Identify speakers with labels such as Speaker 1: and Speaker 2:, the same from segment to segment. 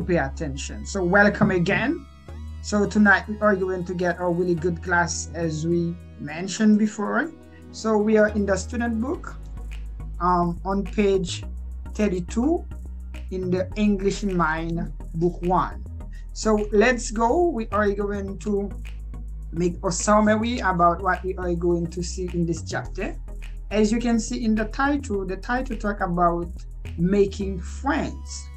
Speaker 1: pay attention. So welcome again. So tonight we are going to get a really good class as we mentioned before. So we are in the student book on page 32 in the English in Mind book 1. So let's go. We are going to make a summary about what we are going to see in this chapter. As you can see in the title talk about making friends.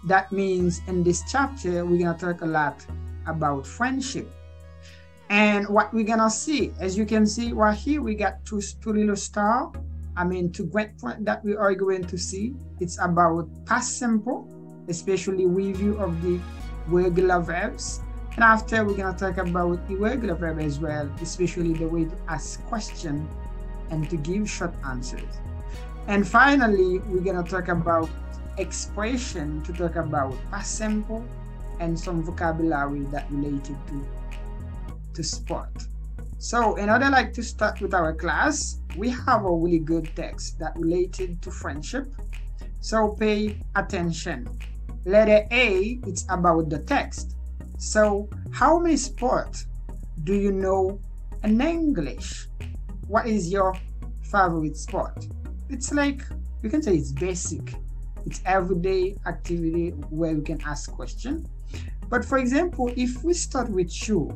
Speaker 1: That means in this chapter, we're gonna talk a lot about friendship. And what we're gonna see, as you can see right here, we got two little stars. Two great point that we are going to see. It's about past simple, especially review of the regular verbs. And after, we're gonna talk about irregular verb as well, especially the way to ask questions and to give short answers. And finally, we're gonna talk about expression, to talk about past simple and some vocabulary that related to sport. So in order to start with our class, we have a really good text that related to friendship. So pay attention. Letter A, it's about the text. So how many sports do you know in English? What is your favorite sport? It's like, you can say it's basic. It's everyday activity where we can ask questions. But for example, if we start with you,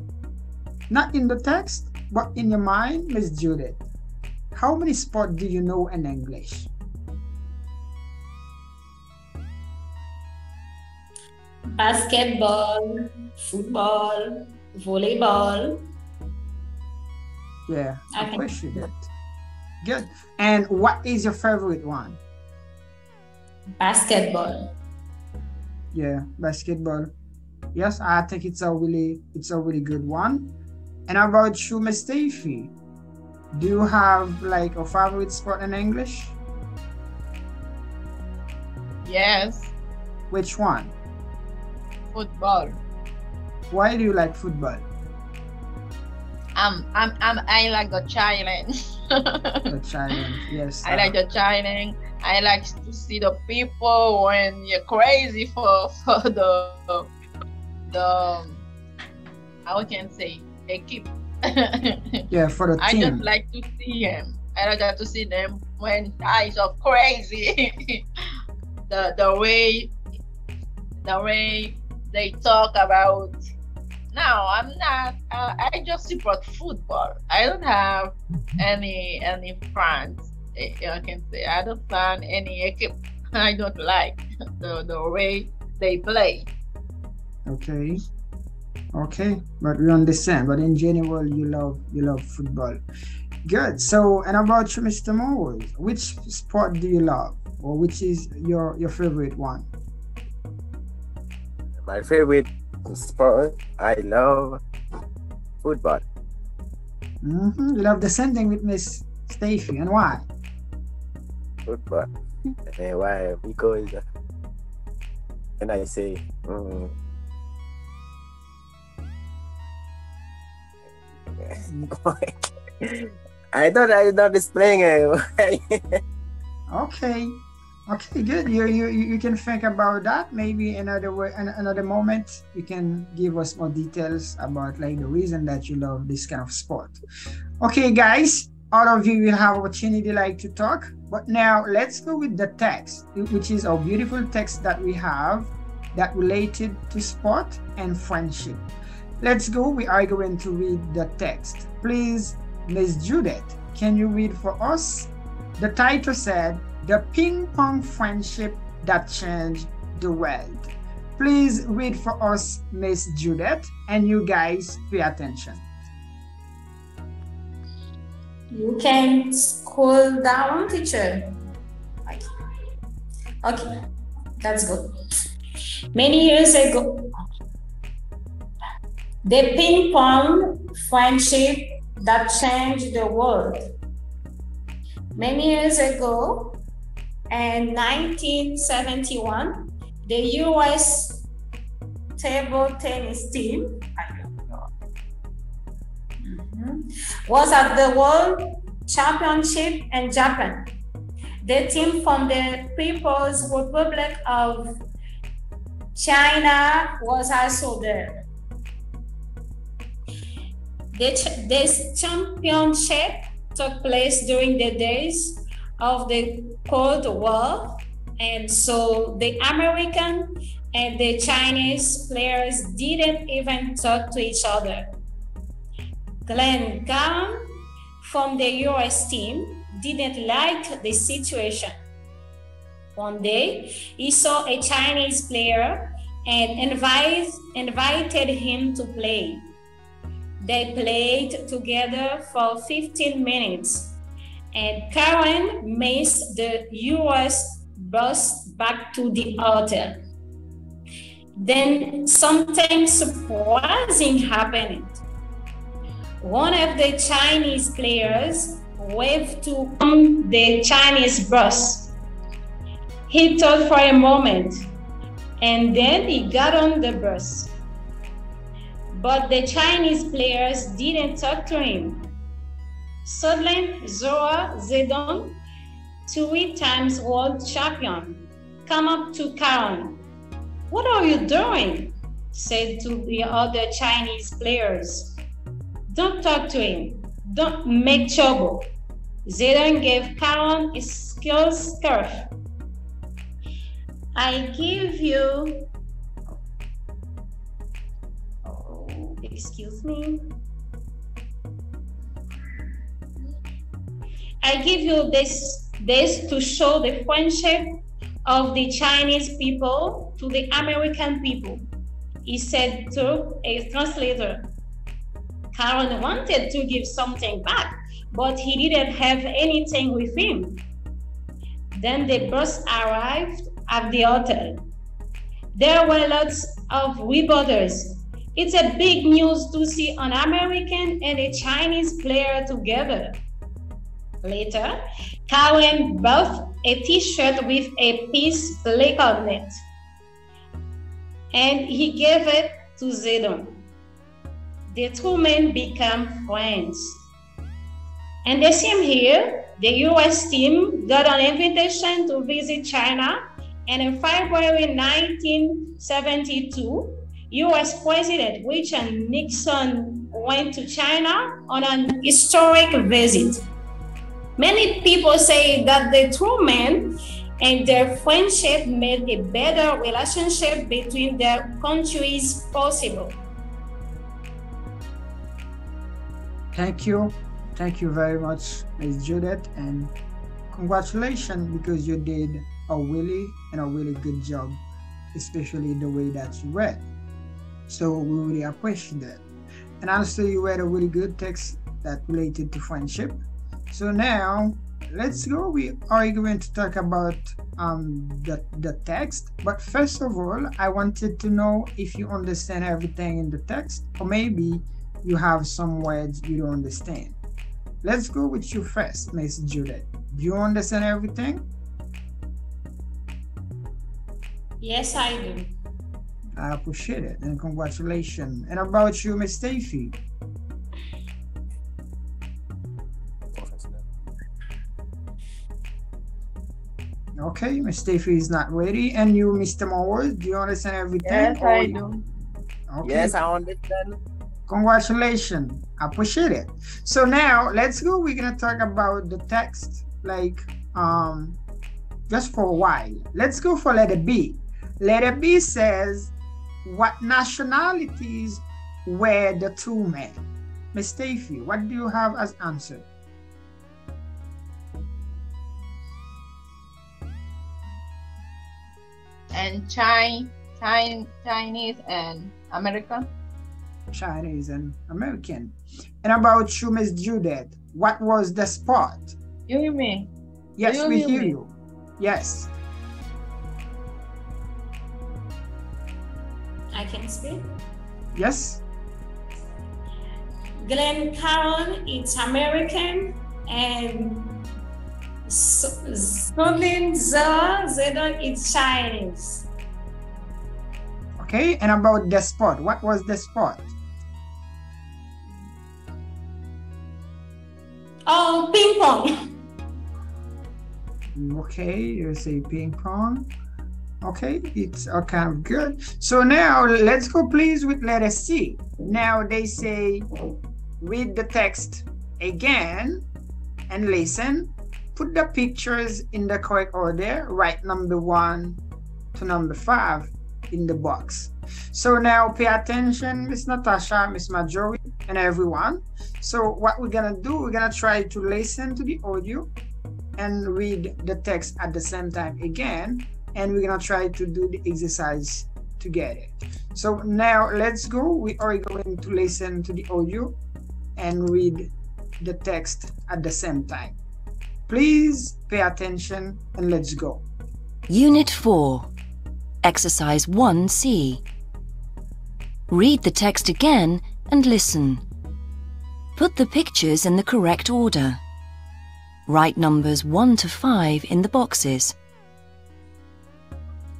Speaker 1: not in the text, but in your mind, Miss Judith, how many sports do you know in English?
Speaker 2: Basketball, football, volleyball.
Speaker 1: Yeah, I appreciate it. Good. And what is your favorite one?
Speaker 2: Basketball.
Speaker 1: Yeah, basketball. Yes, I think it's a really good one. And how about you, Miss Stacey? Do you have like a favorite sport in English?
Speaker 3: Yes.
Speaker 1: Which one?
Speaker 3: Football.
Speaker 1: Why do you like football?
Speaker 3: I like the challenge.
Speaker 1: The challenge, yes.
Speaker 3: I like the challenge. I like to see the people when you're crazy for the how can say equipe.
Speaker 1: Yeah, for the team.
Speaker 3: I just like to see them. I like to see them when eyes are crazy. the way they talk about. Now I'm not. I just support football. I don't have any friends. I can say I don't plan any equipe. I don't like the way they play.
Speaker 1: Okay, but we understand. But in general, you love football. Good. So, and about you, Mr. Morris, which sport do you love, or which is your favorite one?
Speaker 4: My favorite sport, I love football.
Speaker 1: You love the same thing with Miss Stacey, and why?
Speaker 4: Football. And why? Because when I say I thought I was not displaying it.
Speaker 1: Okay, good. You can think about that. Maybe another moment you can give us more details about like the reason that you love this kind of sport. Okay, guys, all of you will have opportunity to talk. But now let's go with the text, which is a beautiful text that we have that related to sport and friendship. Let's go. We are going to read the text. Please, Miss Judith, can you read for us? The title said, "The Ping Pong Friendship That Changed the World." Please read for us, Miss Judith, and you guys pay attention.
Speaker 2: You can scroll down, teacher. Okay, that's good. Many years ago, the ping pong friendship that changed the world. Many years ago, in 1971, the U.S. table tennis team was at the World Championship in Japan. The team from the People's Republic of China was also there. This championship took place during the days of the Cold War, and so the American and the Chinese players didn't even talk to each other. Glenn Gaum from the US team didn't like the situation. One day, he saw a Chinese player and invited him to play. They played together for 15 minutes, and Karen missed the US bus back to the hotel. Then something surprising happened. One of the Chinese players waved to the Chinese bus. He thought for a moment, and then he got on the bus. But the Chinese players didn't talk to him. Suddenly, Zohar Zedong, 3-time world champion, came up to Karen. "What are you doing?" said to the other Chinese players. "Don't talk to him. Don't make trouble." Zedong gave Karen a skills curve. I give you, excuse me. I give you this to show the friendship of the Chinese people to the American people, he said to a translator. Karen wanted to give something back, but he didn't have anything with him. Then the bus arrived at the hotel. There were lots of reporters. It's a big news to see an American and a Chinese player together. Later, Karen bought a t-shirt with a piece black on it, and he gave it to Zedong. The two men became friends. And the same year, the US team got an invitation to visit China, and in February 1972, US President Richard Nixon went to China on an historic visit. Many people say that the two men and their friendship made a better relationship between their countries possible.
Speaker 1: Thank you. Thank you very much, Ms. Judith, and congratulations, because you did a really good job, especially the way that you read. So we really appreciate that. And also you read a really good text that related to friendship. So now let's go. We are going to talk about the text. But first of all, I wanted to know if you understand everything in the text, or maybe you have some words you don't understand. Let's go with you first, Ms. Judith. Do you understand everything?
Speaker 2: Yes, I do.
Speaker 1: I appreciate it, and congratulations. And about you, Ms. Stacey? Okay, Ms. Stacey is not ready. And you, Mr. Moore, do you understand everything?
Speaker 3: Yes, I do.
Speaker 1: Okay.
Speaker 4: Yes, I understand.
Speaker 1: Congratulations. I appreciate it. So now let's go. We're gonna talk about the text, like just for a while. Let's go for letter B. Letter B says, what nationalities were the two men? Ms. Stacey, what do you have as answer?
Speaker 3: And Chinese and American.
Speaker 1: Chinese and American. And about you, Ms. Judith, what was the sport?
Speaker 3: You hear me?
Speaker 1: Yes,
Speaker 3: You
Speaker 1: we
Speaker 3: hear
Speaker 1: hear
Speaker 3: me?
Speaker 1: you. Yes.
Speaker 2: I can speak.
Speaker 1: Yes.
Speaker 2: Glenn Caron, it's American, and Sunlin Zedong, it's Chinese.
Speaker 1: Okay, and about the sport, what was the sport?
Speaker 2: Oh, ping pong.
Speaker 1: Okay, you say ping pong. Okay, it's kind of good. So now let's go please with letter C. Now they say read the text again and listen. Put the pictures in the correct order. Write number 1 to number 5 in the box. So now pay attention, Miss Natasha, Miss Marjorie, and everyone. So what we're gonna do, we're gonna try to listen to the audio and read the text at the same time again, and we're gonna try to do the exercise together. So now let's go. We are going to listen to the audio and read the text at the same time. Please pay attention and let's go.
Speaker 5: Unit 4, Exercise 1C. Read the text again and listen. Put the pictures in the correct order. Write numbers 1 to 5 in the boxes.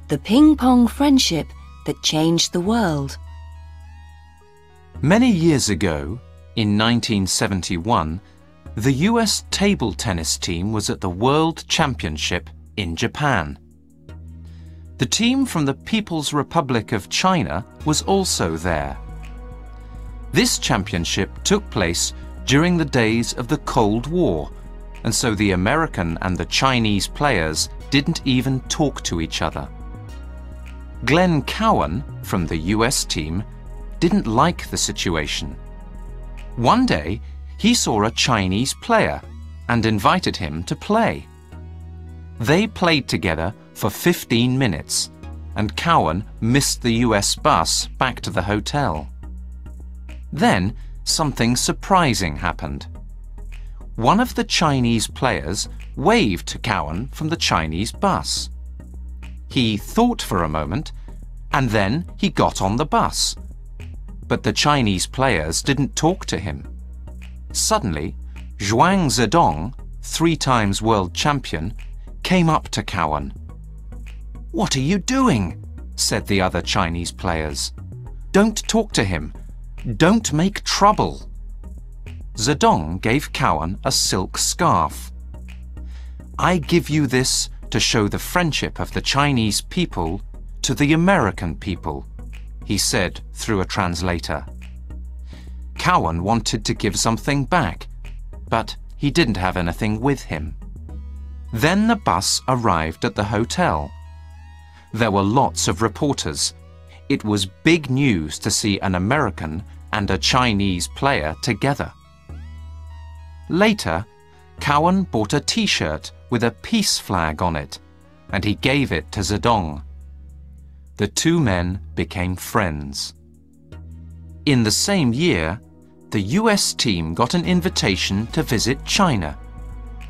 Speaker 5: The ping-pong friendship that changed the world.
Speaker 6: Many years ago, in 1971, the US table tennis team was at the World Championship in Japan. The team from the People's Republic of China was also there. This championship took place during the days of the Cold War, and so the American and the Chinese players didn't even talk to each other. Glenn Cowan, from the US team, didn't like the situation. One day, he saw a Chinese player and invited him to play. They played together for 15 minutes, and Cowan missed the US bus back to the hotel. Then, something surprising happened. One of the Chinese players waved to Cowan from the Chinese bus. He thought for a moment, and then he got on the bus. But the Chinese players didn't talk to him. Suddenly, Zhuang Zedong, 3 times world champion, came up to Cowan. "What are you doing?" said the other Chinese players. "Don't talk to him. Don't make trouble." Zedong gave Cowan a silk scarf. "I give you this to show the friendship of the Chinese people to the American people," he said through a translator. Cowan wanted to give something back, but he didn't have anything with him. Then the bus arrived at the hotel. There were lots of reporters. It was big news to see an American and a Chinese player together. Later, Cowan bought a T-shirt with a peace flag on it, and he gave it to Zedong. The 2 men became friends. In the same year, the US team got an invitation to visit China,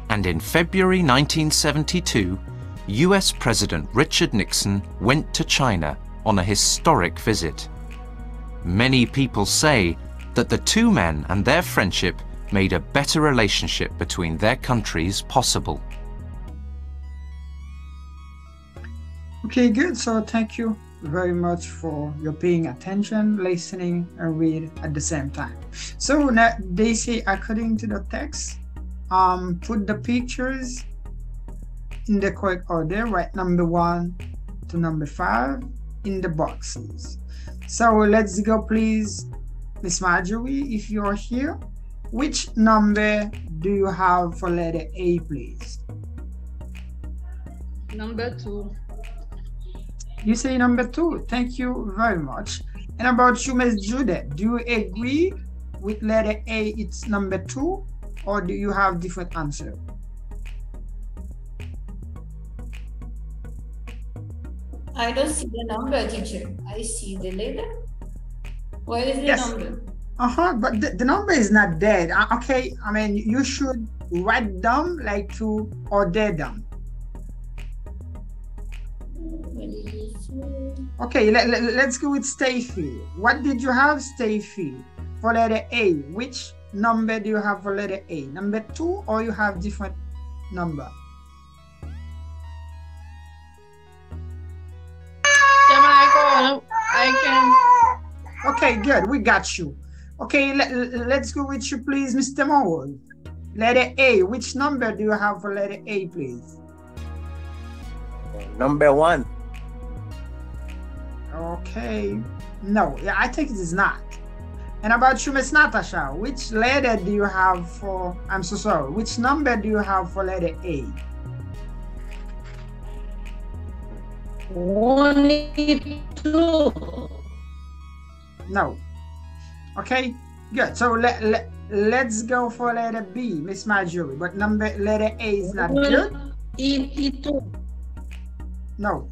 Speaker 6: and in February 1972, US President Richard Nixon went to China on a historic visit. Many people say that the 2 men and their friendship made a better relationship between their countries possible.
Speaker 1: Okay, good. So thank you very much for your paying attention, listening, and read at the same time. So now they say, according to the text, put the pictures in the correct order. Write number 1 to number 5 in the boxes. So let's go, please, Miss Marjorie, if you're here. Which number do you have for letter A, please?
Speaker 7: Number 2.
Speaker 1: You say number 2. Thank you very much. And about you, Miss Judith, do you agree with letter A, it's number 2, or do you have different answer?
Speaker 2: I don't see the number, teacher. I see the letter. Where is the
Speaker 1: Yes.
Speaker 2: number?
Speaker 1: But the number is not dead. Okay, I mean, you should write them like to order them. Okay, let's go with Stacey. What did you have, Stacey, for letter A? Which number do you have for letter A? Number 2, or you have different number?
Speaker 3: I can.
Speaker 1: Okay, good. We got you. Okay, let's go with you, please, Mr. Moore. Letter A. Which number do you have for letter A, please?
Speaker 4: Number 1.
Speaker 1: Okay. No, yeah, I think it is not. And about you, Miss Natasha, which letter do you have for, I'm so sorry, which number do you have for letter A?
Speaker 3: Only 2.
Speaker 1: No. Okay, good. So let's go for letter B, Miss Marjorie. But letter A is not good.
Speaker 3: E2.
Speaker 1: No.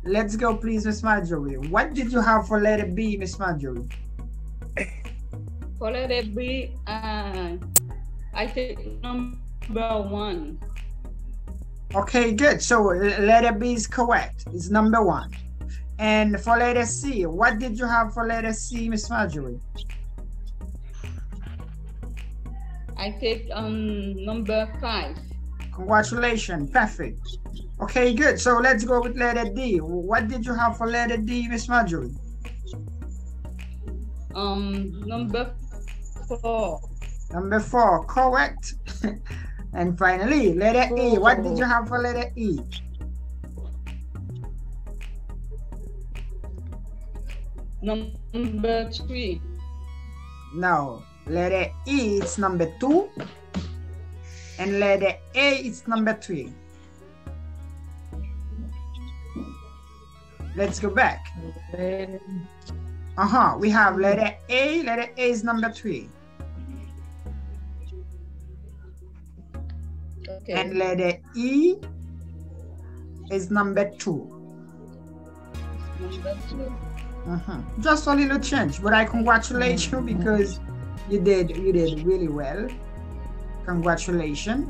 Speaker 1: Let's go, please, Miss Marjorie. What did you have for letter B, Miss Marjorie?
Speaker 7: For letter B, I take number 1.
Speaker 1: Okay, good. So letter B is correct. It's number 1. And for letter C, what did you have for letter C, Miss Marjorie?
Speaker 7: I take number 5.
Speaker 1: Congratulations, perfect. Okay, good. So let's go with letter D. What did you have for letter D, Miss Marjorie?
Speaker 7: Number 4.
Speaker 1: Number 4, correct. And finally, letter E. What did you have for letter E?
Speaker 7: Number 3.
Speaker 1: No, letter E it's number 2, and letter A it's number 3. Let's go back. We have letter A. Letter A is number 3.
Speaker 7: Okay.
Speaker 1: And letter E is number 2.
Speaker 7: Number 2.
Speaker 1: Just a little change, but I congratulate you because you did really well. Congratulations.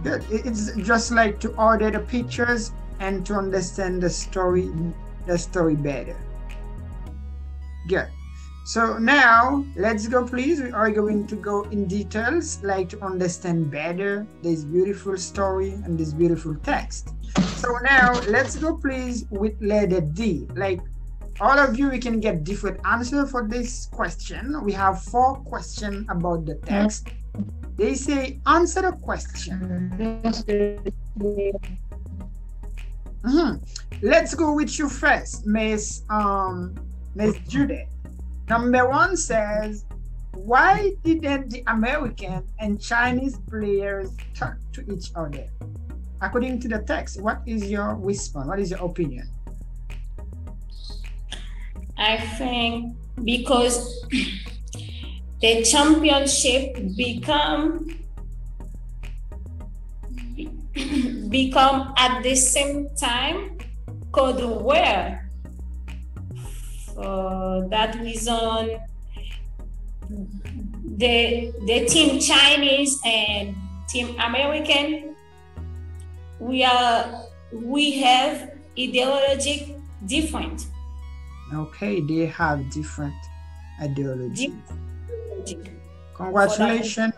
Speaker 1: Good. It's just like to order the pictures and to understand the story better. Good. So now let's go, please. We are going to go in details, like to understand better this beautiful story and this beautiful text. So now let's go, please, with letter D. Like all of you, we can get different answer for this question. We have 4 questions about the text. They say answer the question. Let's go with you first, Miss Judith. Number 1 says, why didn't the American and Chinese players talk to each other? According to the text, what is your response? What is your opinion?
Speaker 2: I think because the championship become at the same time could wear. For that reason, the team Chinese and team American, we have ideologic different.
Speaker 1: Okay, they have different ideology. Congratulations.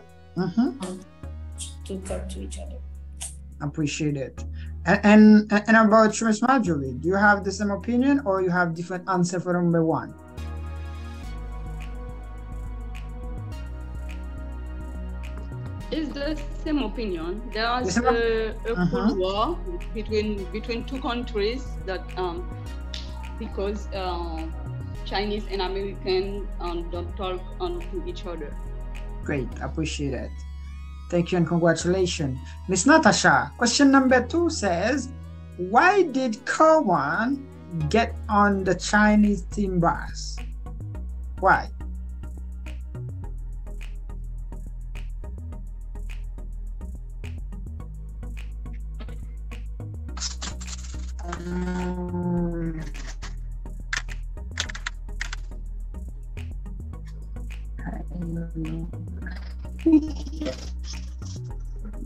Speaker 2: To talk to each other.
Speaker 1: Appreciate it. And about you, Miss Marjorie, do you have the same opinion or you have different answer for number 1?
Speaker 7: It's the same opinion. There's a Cold War between 2 countries that because Chinese and American don't talk to each other.
Speaker 1: Great, appreciate it. Thank you and congratulations. Miss Natasha, question number 2 says, why did Kerwin get on the Chinese team bus? Why?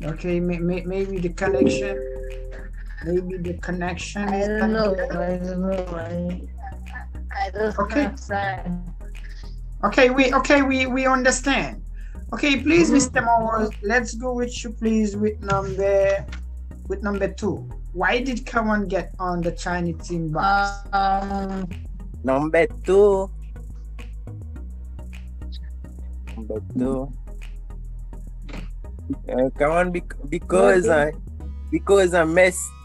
Speaker 1: Okay, maybe the connection. Maybe the connection.
Speaker 3: I don't know. I don't understand.
Speaker 1: Okay, we understand. Okay, please, Mr. Moore, let's go with you, please, with number 2. Why did Kerwin get on the Chinese team bus?
Speaker 4: Number 2. Come on, because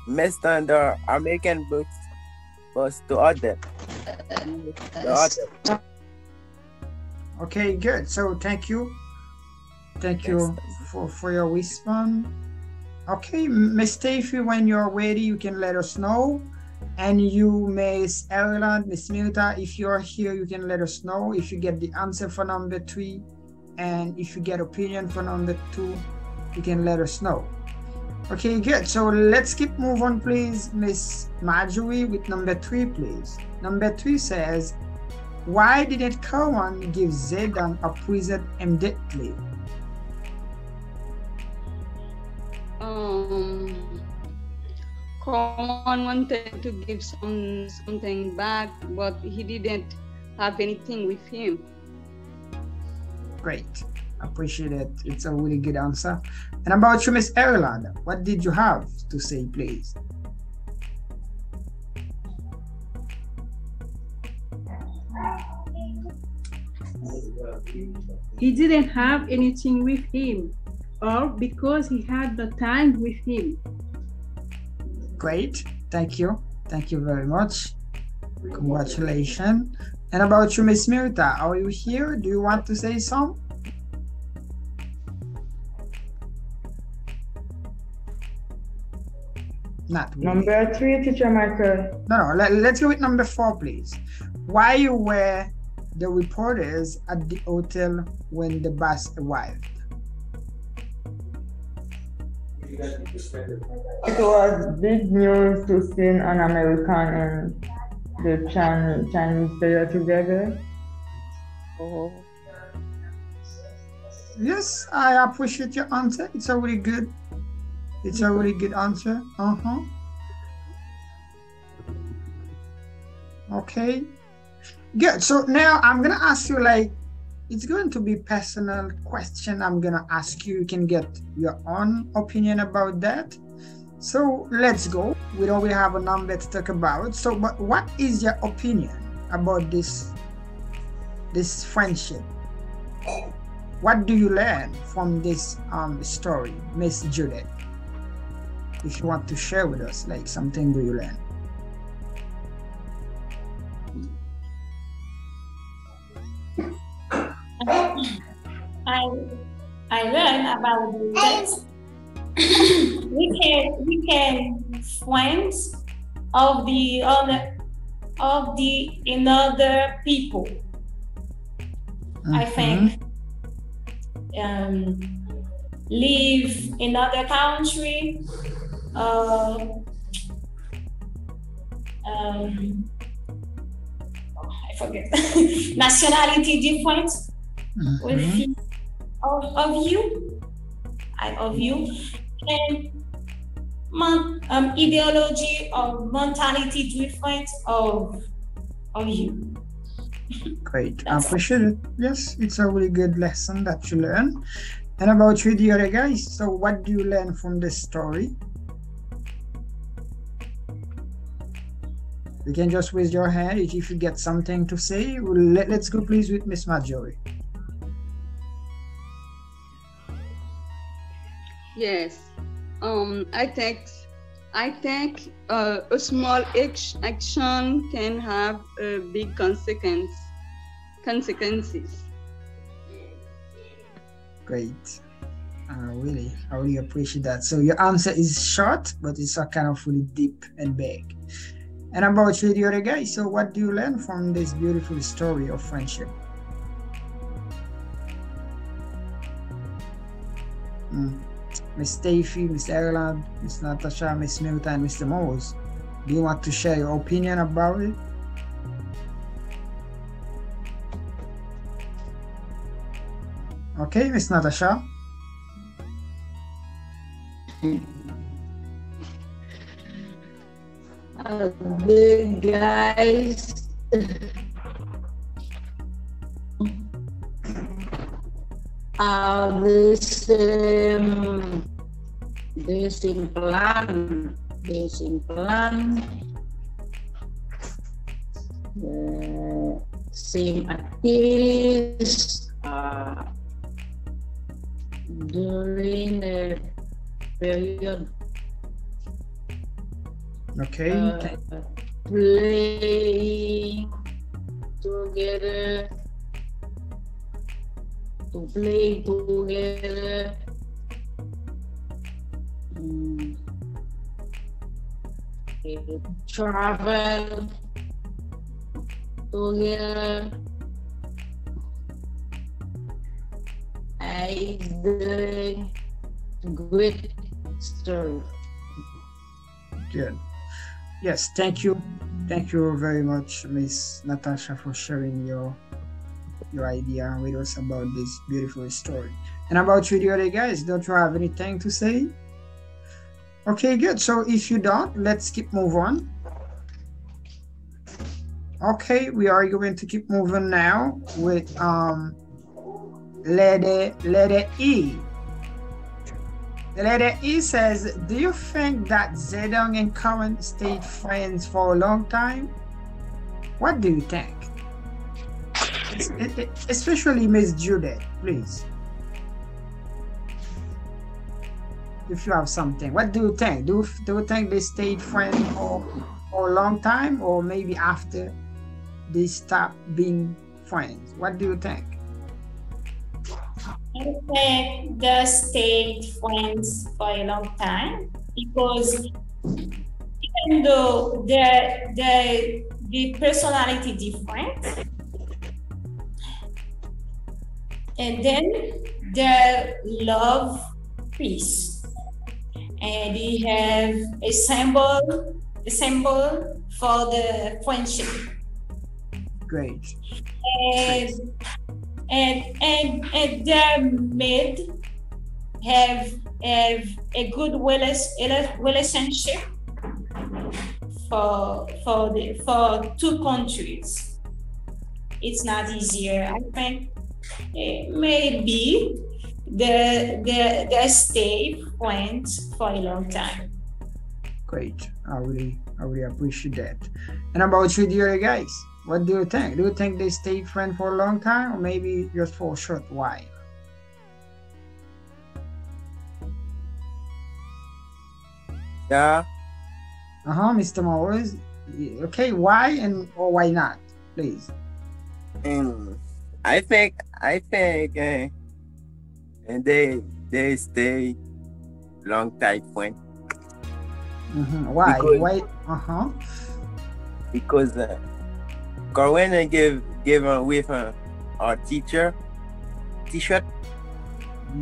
Speaker 4: Mr. the American books was to order.
Speaker 1: Okay, good. So thank you. Thank you for your response. Okay, Miss Stacey, when you're ready, you can let us know. And you, Miss Ireland, Miss Milta, if you're here, you can let us know if you get the answer for number 3. And if you get opinion for number 2, you can let us know. Okay, good. So let's keep move on, please. Miss Marjorie with number 3, please. Number 3 says, why didn't Kawan give Zedong a prison immediately?
Speaker 7: Kawan wanted to give something back, but he didn't have anything with him.
Speaker 1: Great. Appreciate it. It's a really good answer. And about you, Miss Ireland, what did you have to say, please?
Speaker 8: He didn't have anything with him, or because he had the time with him.
Speaker 1: Great. Thank you. Thank you very much. Congratulations. And about you, Miss Mirta, are you here? Do you want to say something? Not really.
Speaker 9: Number 3, Teacher Michael.
Speaker 1: No, let's go with number 4, please. Why were the reporters at the hotel when the bus arrived?
Speaker 9: It was big news to see an American and the Chinese player together.
Speaker 1: Yes, I appreciate your answer. It's a really good answer. Okay. Good. So now I'm gonna ask you, like, it's going to be personal question. I'm gonna ask you. You can get your own opinion about that. So let's go. We already have a number to talk about. So, but what is your opinion about this friendship? What do you learn from this story, Miss Judith? If you want to share with us, like, something do you learn?
Speaker 2: I learned about that we can friends of the another people. I think live in other country. I forget nationality different with of you and ideology or mentality different of you.
Speaker 1: Great. I appreciate it. Yes, it's a really good lesson that you learn. And about you, the other guys, so what do you learn from this story? You can just raise your hand if you get something to say. Let's go please with Miss Marjorie.
Speaker 7: Yes, I think a small action can have big consequences.
Speaker 1: Great. I really appreciate that. So your answer is short, but it's a kind of really deep and big. And about you, the other guy, so what do you learn from this beautiful story of friendship? Miss Stacey, Miss Ireland, Miss Natasha, Miss Milton, and Mr. Mose, do you want to share your opinion about it? Okay, Miss Natasha.
Speaker 3: The guys are the same plan, the same activities during the period
Speaker 1: Okay.
Speaker 3: Play together. To play together. Travel together. I the great story.
Speaker 1: Good. Yes, thank you. Thank you very much, Miss Natasha, for sharing your idea with us about this beautiful story. And about you, the other guys, don't you have anything to say? Okay, good. So if you don't, let's keep move on. Okay, we are going to keep moving now with letter E. The letter E says, do you think that Zedong and Karen stayed friends for a long time? What do you think? Especially Miss Judith, please. If you have something, what do you think? Do you think they stayed friends for a long time, or maybe after they stopped being friends? What do you think?
Speaker 2: I think they stayed friends for a long time because even though the personality different, and then they love peace. And they have a symbol for the friendship.
Speaker 1: Great.
Speaker 2: And their mate have a good relationship for two countries. It's not easier. I think maybe they stay friends for a long time.
Speaker 1: Great. I really appreciate that. And about you, dear guys, what do you think? Do you think they stayed friends for a long time, or maybe just for a short while?
Speaker 4: Yeah.
Speaker 1: Mr. Morris. Okay, why or why not? Please.
Speaker 4: I think and they stay long time friend.
Speaker 1: Why?
Speaker 4: Because,
Speaker 1: why?
Speaker 4: Because Corwin gave with our teacher t-shirt.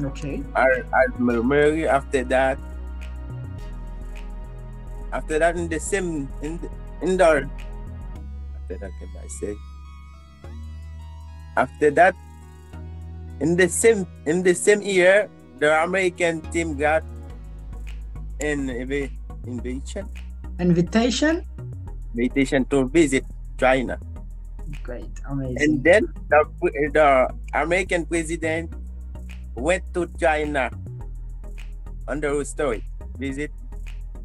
Speaker 1: Okay.
Speaker 4: Our memory after that in the same after that can I say after that in the same year the American team got an invitation to visit China.
Speaker 1: Great, amazing.
Speaker 4: And then the American president went to China on the story visit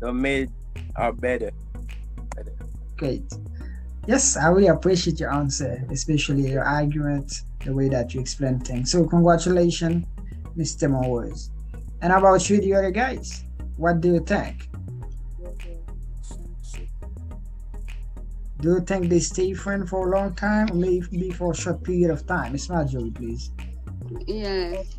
Speaker 4: to made our better.
Speaker 1: Great. Yes, I really appreciate your answer, especially your argument, the way that you explain things. So congratulations, Mr. Morris. And how about you, the other guys? What do you think? Do you think they stay friends for a long time, or maybe for a short period of time? Miss Marjorie, please.
Speaker 7: Yes.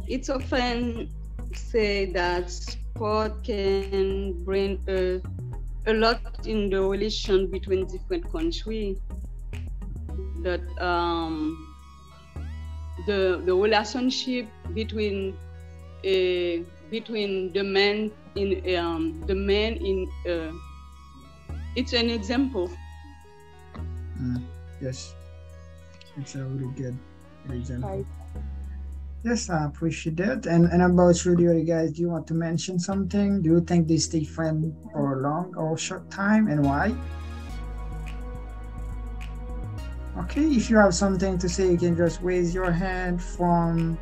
Speaker 7: It's often said that sport can bring a lot in the relation between different countries. That the relationship between the men in it's an example.
Speaker 1: Yes, it's a really good example. Yes, I appreciate that. And about you, the other guys, do you want to mention something? Do you think they stay friends for a long or short time, and why? Okay, if you have something to say, you can just raise your hand from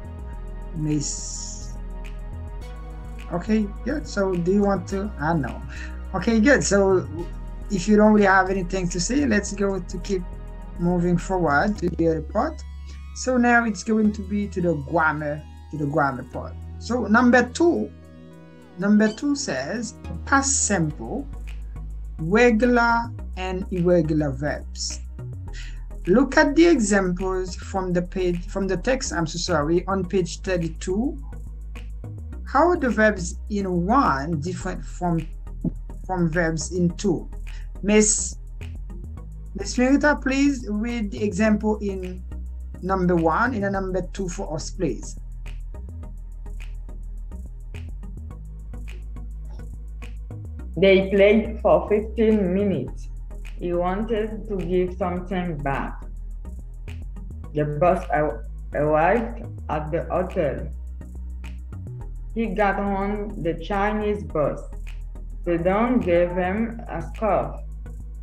Speaker 1: Miss. Okay, good. So do you want to? I know. Okay, good. So if you don't really have anything to say, let's go to keep moving forward to the other part. So now it's going to be to the grammar part. So number 2, Number 2 says past simple, regular and irregular verbs. Look at the examples from the text, on page 32. How are the verbs in 1 different from verbs in 2? Miss Mirita, please read the example in number 1 and number 2 for us, please.
Speaker 9: They played for 15 minutes. He wanted to give something back. The bus arrived at the hotel. He got on the Chinese bus. Zedong gave him a scarf.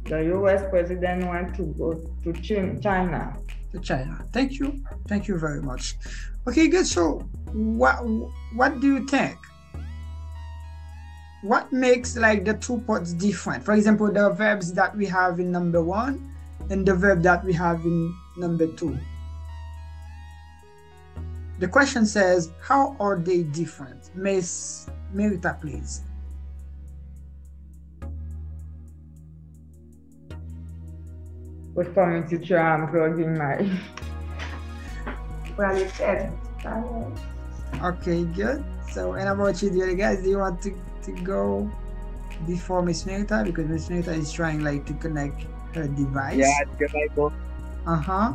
Speaker 9: The US president went to go to China.
Speaker 1: To China. Thank you. Thank you very much. Okay, good. So what do you think? What makes like the 2 parts different? For example, the verbs that we have in number 1 and the verb that we have in number 2. The question says, how are they different? Miss Mirita, please.
Speaker 9: Wait for me, teacher, I'm plugging my...
Speaker 10: Well, it's
Speaker 1: Okay, good. So, and about you, dear guys, do you want to go before Miss Mirita? Because Miss Mirita is trying like to connect her device.
Speaker 4: Yeah, can I go?
Speaker 1: Uh-huh.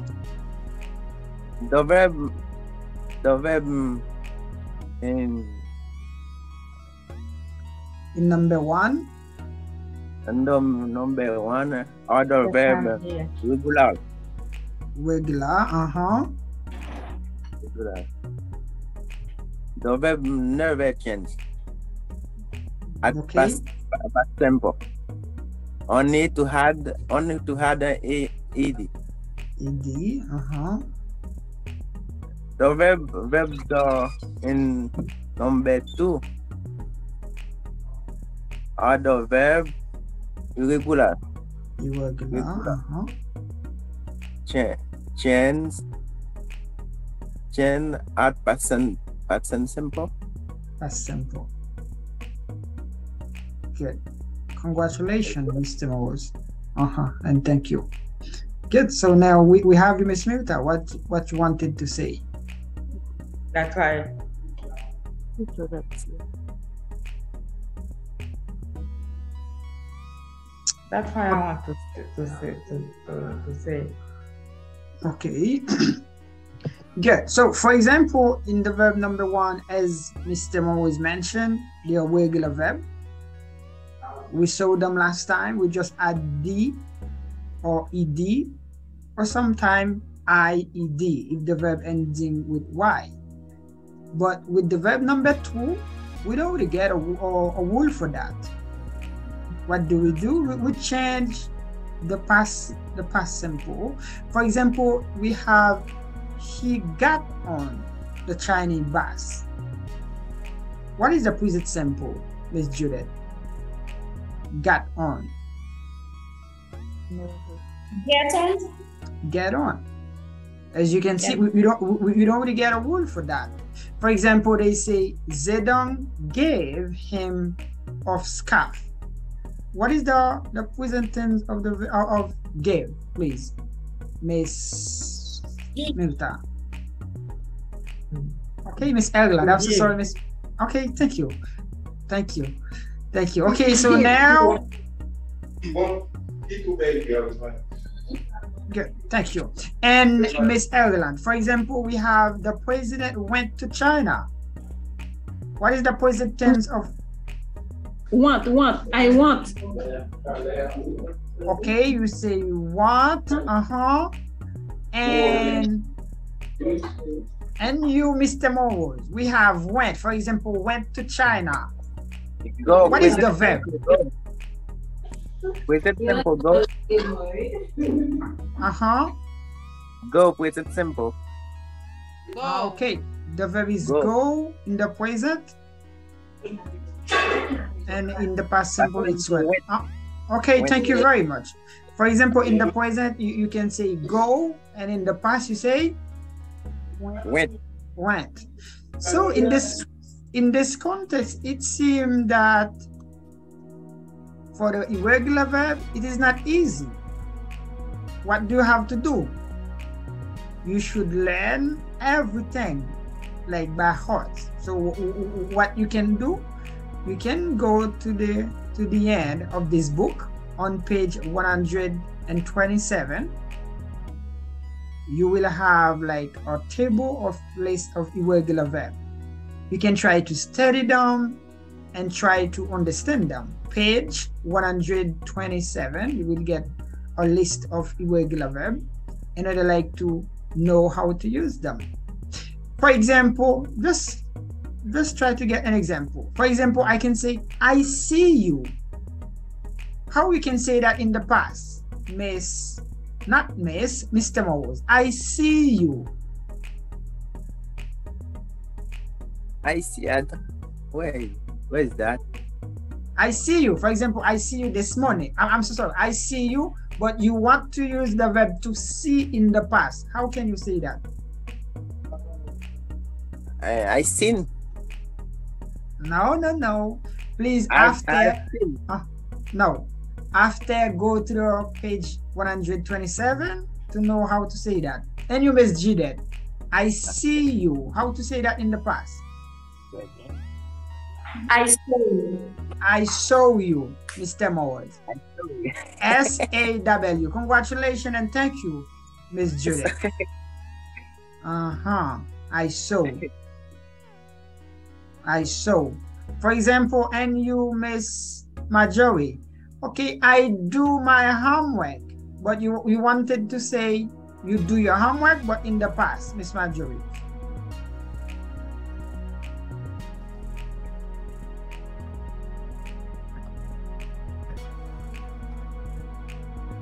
Speaker 4: The verb in
Speaker 1: number 1.
Speaker 4: And number 1 are the verb regular.
Speaker 1: Regular, uh-huh.
Speaker 4: Regular. The verb never change. At past simple. Only to add an ed.
Speaker 1: Ed, uh-huh.
Speaker 4: The verbs in number 2 are the verb irregular.
Speaker 1: Irregular, uh-huh.
Speaker 4: Change at past simple.
Speaker 1: Past simple. Good. Congratulations, Mr. Mose. And thank you. Good. So now we have you, Miss Mirita. What you wanted to say?
Speaker 9: That's right. That's why I want to say.
Speaker 1: Okay. Good. So, for example, in the verb number 1, as Mr. Mose mentioned, they are regular verb. We saw them last time. We just add D or ED or sometime IED if the verb ending with Y. But with the verb number 2, we don't really get a rule for that. What do? We change the past simple. For example, we have he got on the Chinese bus. What is the present simple, Miss Judith? Got on.
Speaker 2: Get on.
Speaker 1: Get on. As you can see, we don't really get a rule for that. For example, they say Zedong gave him a scarf. What is the present tense of gave, please, Miss Mirita? Okay, Miss Erla. I'm so sorry, Miss. Okay, thank you. Okay, so now. Good, thank you. And Miss Erland, for example, we have the president went to China. What is the present tense of
Speaker 8: want? I want.
Speaker 1: Okay, you say want, and you, Mr. Morrow, we have went. For example, went to China.
Speaker 4: Go.
Speaker 1: What is the verb?
Speaker 4: Present simple, go. Go, present simple.
Speaker 3: Go.
Speaker 1: Okay, the verb is go in the present, and in the past simple it's went. Okay, thank you very much. For example, in the present you can say go, and in the past you say
Speaker 4: went.
Speaker 1: So in in this context, it seems that for the irregular verb, it is not easy. What do you have to do? You should learn everything like by heart. So what you can do, you can go to the end of this book on page 127. You will have like a table of list of irregular verbs. You can try to study them and try to understand them. Page 127, you will get a list of irregular verbs in order like to know how to use them. For example, just try to get an example. For example, I can say, I see you. How we can say that in the past? Mr. Mowers. I see you.
Speaker 4: I see it. Where is that?
Speaker 1: I see you. For example, I see you this morning. I'm so sorry. I see you, but you want to use the verb to see in the past. How can you say that?
Speaker 4: I seen.
Speaker 1: No. Please, no. After, go to the page 127 to know how to say that. And you Miss Judet. I see you. How to say that in the past?
Speaker 2: I saw you.
Speaker 1: I saw you, Mr. Mowers.
Speaker 4: I saw you.
Speaker 1: SAW. Congratulations and thank you, Miss Judet. I saw. I saw. For example, and you, Miss Marjorie. Okay, I do my homework. But you wanted to say you do your homework, but in the past, Miss Marjorie.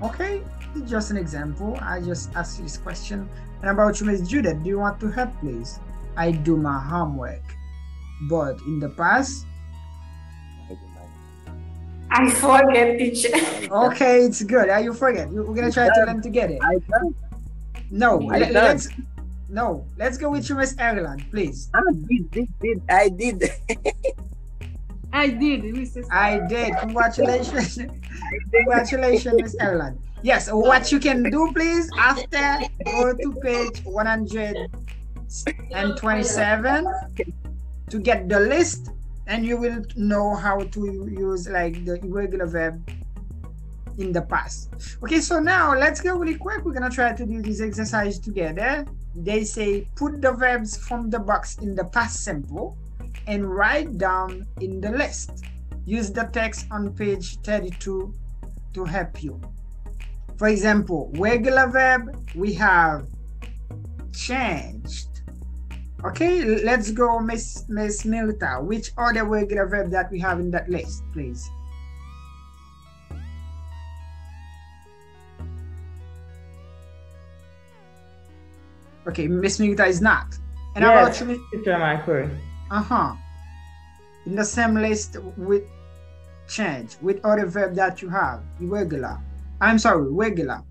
Speaker 1: Okay, it's just an example. I just asked you this question. And about you, Miss Judith, do you want to help, please? I do my homework. But in the past,
Speaker 2: I forget, teacher.
Speaker 1: Okay, it's good. You forget. We're gonna try to learn together. No, let's go with you, Miss Ireland, please.
Speaker 4: I did.
Speaker 8: I did, Mrs.
Speaker 1: I did. Congratulations. Congratulations, Miss Ireland. Yes, what you can do, please, after go to page 127 to get the list, and you will know how to use like the irregular verb in the past. Okay, so now let's go really quick. We're gonna try to do this exercise together. They say put the verbs from the box in the past simple and write down in the list. Use the text on page 32 to help you. For example, regular verb, we have changed. Okay, let's go, Miss Milta. Which other regular verb that we have in that list, please? Okay, Miss Milta is not. And
Speaker 9: yes,
Speaker 1: about you,
Speaker 9: Teacher Michael.
Speaker 1: In the same list with change, with other verb that you have, irregular. I'm sorry, regular.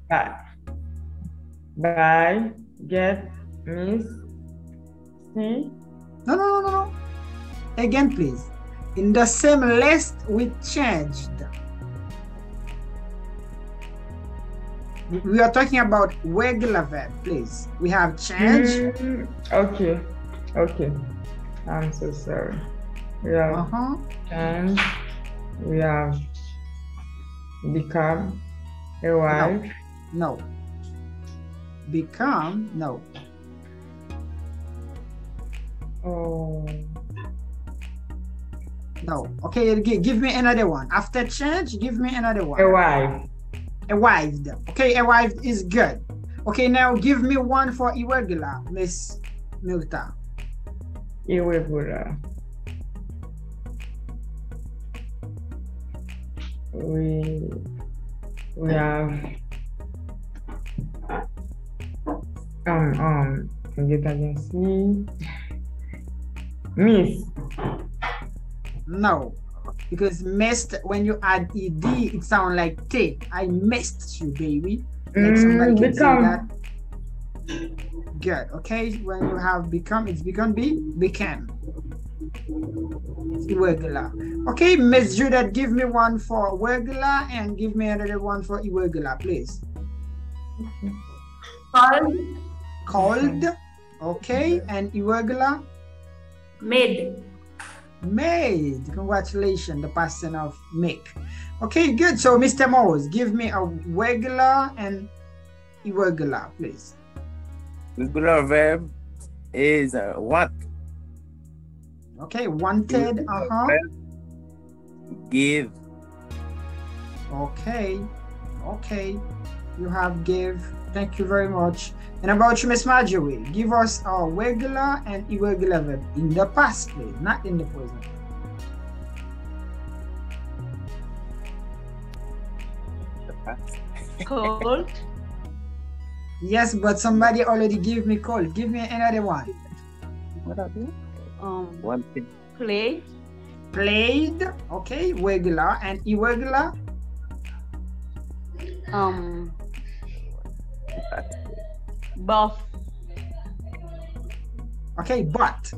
Speaker 9: Buy, get, miss, see.
Speaker 1: No. Again, please. In the same list with changed. We are talking about regular verb, please. We have change.
Speaker 9: Okay. I'm so sorry. We have change. We have become, arrive.
Speaker 1: No. Become, no.
Speaker 9: Oh.
Speaker 1: No. Okay, give me another one. After change, give me another one.
Speaker 9: Arrive.
Speaker 1: Arrived. Okay, arrived is good. Okay, now give me one for irregular, Miss Milta.
Speaker 9: Irregular. We have get agency. Miss.
Speaker 1: No, because missed, when you add ed, it sounds like T. I missed you, baby. Like somebody can say that. Good. Okay, when you have become, it's become became. Irregular. Okay, Miss Judith, give me one for regular and give me another one for irregular, please.
Speaker 2: Cold.
Speaker 1: Cold. Okay, and irregular?
Speaker 2: Made.
Speaker 1: Made. Congratulations, the past tense of make. Okay, good. So, Mr. Morris, give me a regular and irregular, please.
Speaker 4: Regular verb is want.
Speaker 1: Okay, wanted.
Speaker 4: Give.
Speaker 1: Okay. Okay. You have give. Thank you very much. And about you, Miss Marjorie, give us a regular and irregular verb in the past, please, not in the present.
Speaker 7: Cold.
Speaker 1: Yes, but somebody already gave me cold. Give me another one.
Speaker 4: What are you? One thing.
Speaker 7: Play.
Speaker 1: Played. Okay, regular and irregular.
Speaker 7: Buff.
Speaker 1: Okay, but.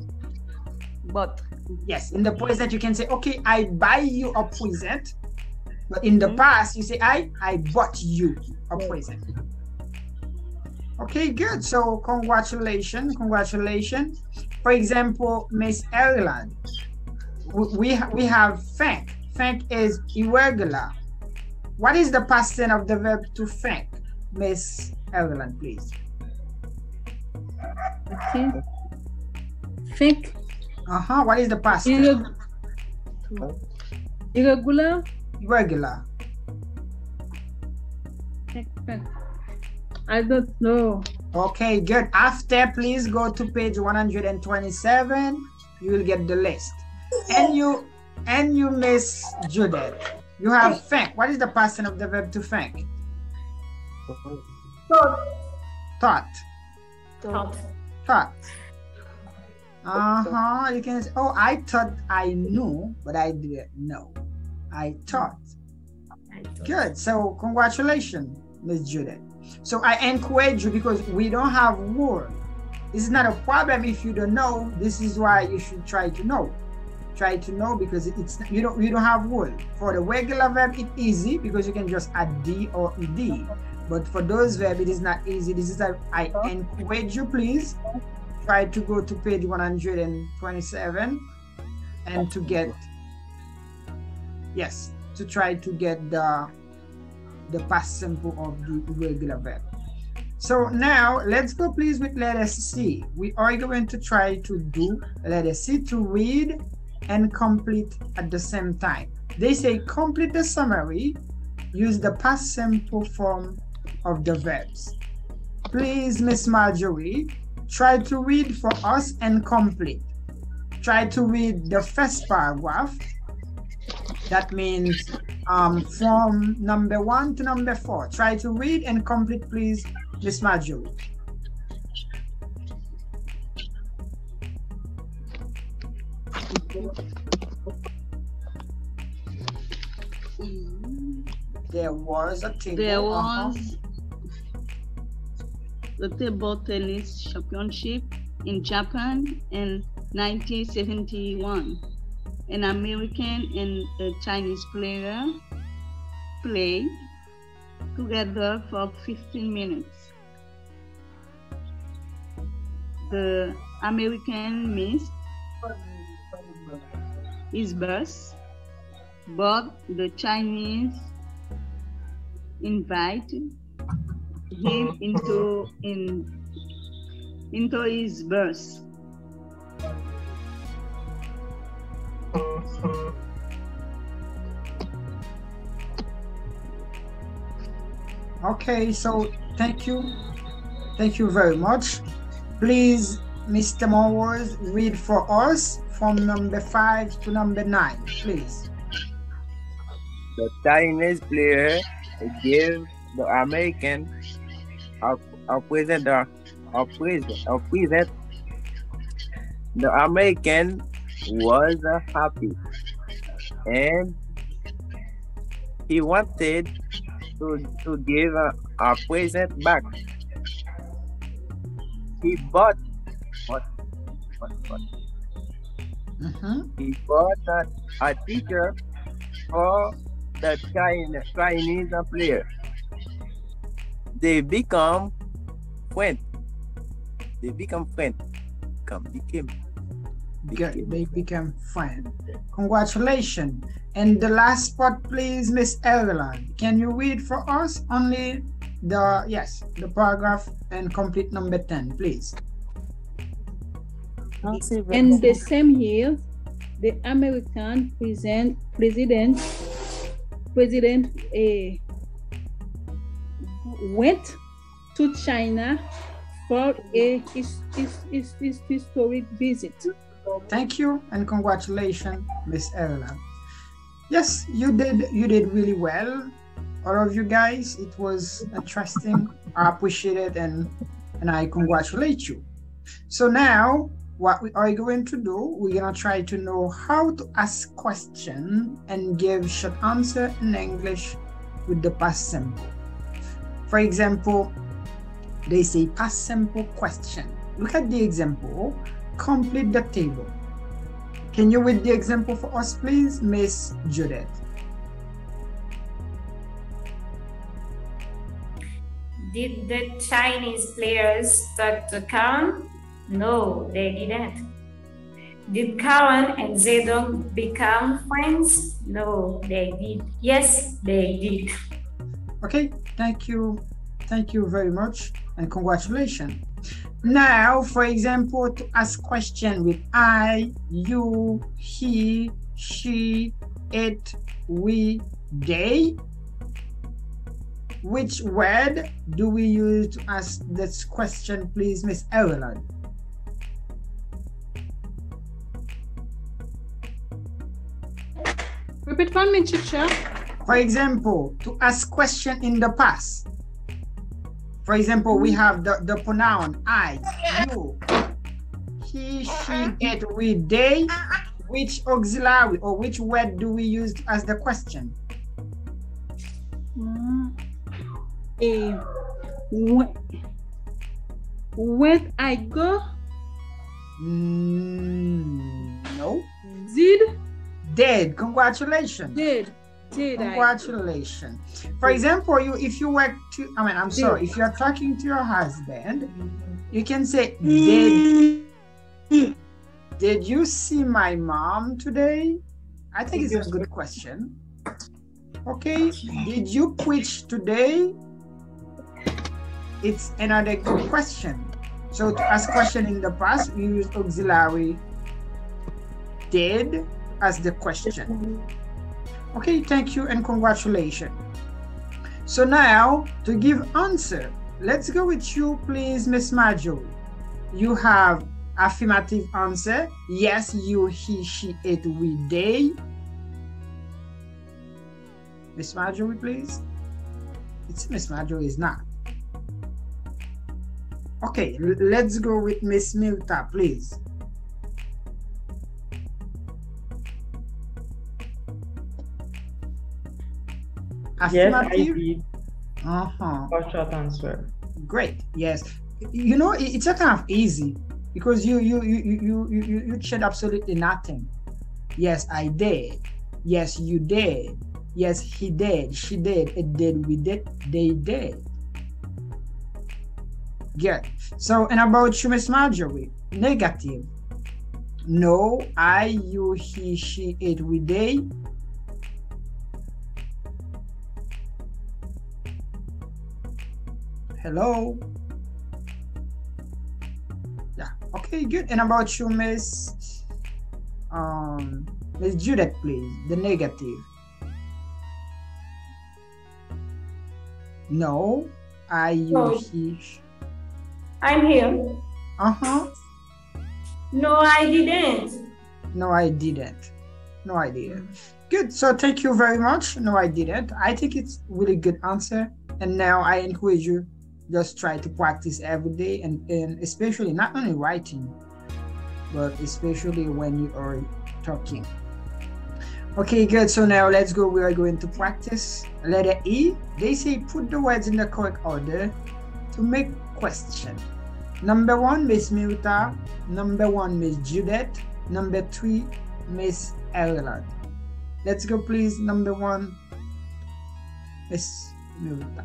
Speaker 1: Yes, in the present you can say, okay, I buy you a present. But in the past you say, I bought you a present. Okay, good. So congratulations. For example, Miss Ireland, we have thank. Thank is irregular. What is the past tense of the verb to thank? Miss Ireland, please.
Speaker 8: Okay. Thank.
Speaker 1: What is the past tense?
Speaker 8: Irregular.
Speaker 1: Irregular.
Speaker 8: I don't know.
Speaker 1: Okay, good. After, please go to page 127. You will get the list. And you, Miss Judith, you have thank. What is the past tense of the verb to thank? Thought. You can say, oh, I thought I knew, but I didn't know. I thought. Good. So congratulations, Miss Judith. So I encourage you, because we don't have word. This is not a problem if you don't know. This is why you should try to know. Try to know, because it's you don't have word. For the regular verb, it's easy because you can just add D or ED. But for those verbs, it is not easy. This is that I encourage you, please try to go to page 127 and to get, yes, to try to get the past simple of the irregular verb. So now let's go please with letter C. We are going to try to do letter C, to read and complete at the same time. They say complete the summary, use the past simple form of the verbs. Please, Miss Marjorie, try to read for us and complete. Try to read the first paragraph. That means from number 1 to number 4. Try to read and complete, please, Miss Marjorie. There was a table.
Speaker 7: There was the table tennis championship in Japan in 1971. An American and a Chinese player played together for 15 minutes. The American missed his bus, but the Chinese invited him into his bus.
Speaker 1: Okay, so thank you very much. Please, Mr. Morris, read for us from number 5 to number 9, please.
Speaker 4: The Chinese player gave the American a present. The American was happy, and he wanted to give a present back. He bought what? He bought a teacher for the Chinese player. They become friends. They become friends.
Speaker 1: They became friends. Congratulations. And the last part, please, Miss Evelyn. Can you read for us only the paragraph and complete number 10, please?
Speaker 8: In the same year, the American president went to China for a historic visit.
Speaker 1: Thank you and congratulations, Miss Evelyn. Yes, you did really well, all of you guys. It was interesting. I appreciate it and I congratulate you. So now what we are going to do, we're gonna try to know how to ask question and give short answer in English with the past simple. For example, they say past simple question. Look at the example, complete the table. Can you read the example for us, please, Miss Judith?
Speaker 2: Did the Chinese players talk to Karen? No, they didn't. Did Karen and Zedong become friends? No, they did. Yes, they did.
Speaker 1: Okay, thank you. Thank you very much and congratulations. Now, for example, to ask question with I, you, he, she, it, we, they. Which word do we use to ask this question, please, Miss Evelyn?
Speaker 8: Repeat for me, teacher.
Speaker 1: For example, to ask question in the past. For example, we have the pronoun I, you, he, she, it, we, they. Which auxiliary or which word do we use to ask the question?
Speaker 8: When I go?
Speaker 1: No. Did. Congratulations.
Speaker 8: Did.
Speaker 1: Congratulations. For example, if you work to, if you're talking to your husband, you can say, did you see my mom today? I think it's a good question. Okay, did you preach today? It's another good question. So to ask question in the past, we use auxiliary did as the question. Okay, thank you and congratulations. So now to give answer, let's go with you, please, Miss Marjorie. You have affirmative answer. Yes, you, he, she, it, we, they. Miss Marjorie, please. It's Miss Marjorie is not. Okay, let's go with Miss Milta, please.
Speaker 9: Yes, I did. For short answer.
Speaker 1: Great. Yes. You know, it's a kind of easy because you said absolutely nothing. Yes, I did. Yes, you did. Yes, he did. She did. It did. We did. They did. Good. So, and about you, Miss Marjorie, negative. No, I, you, he, she, it, we, they. Hello. Yeah. Okay, good. And about you, Miss Judith, please. The negative. No, I, you, he.
Speaker 2: I'm here. No, I didn't.
Speaker 1: No, I didn't. No, I didn't. Good. So thank you very much. No, I didn't. I think it's really good answer. And now I encourage you, just try to practice every day and especially not only writing, but especially when you are talking. Okay, good. So now let's go. We are going to practice letter E. They say put the words in the correct order to make question. Number 1, Miss Milta. Number 1, Miss Judith. Number 3, Miss Ireland. Let's go, please. Number 1, Miss Milta.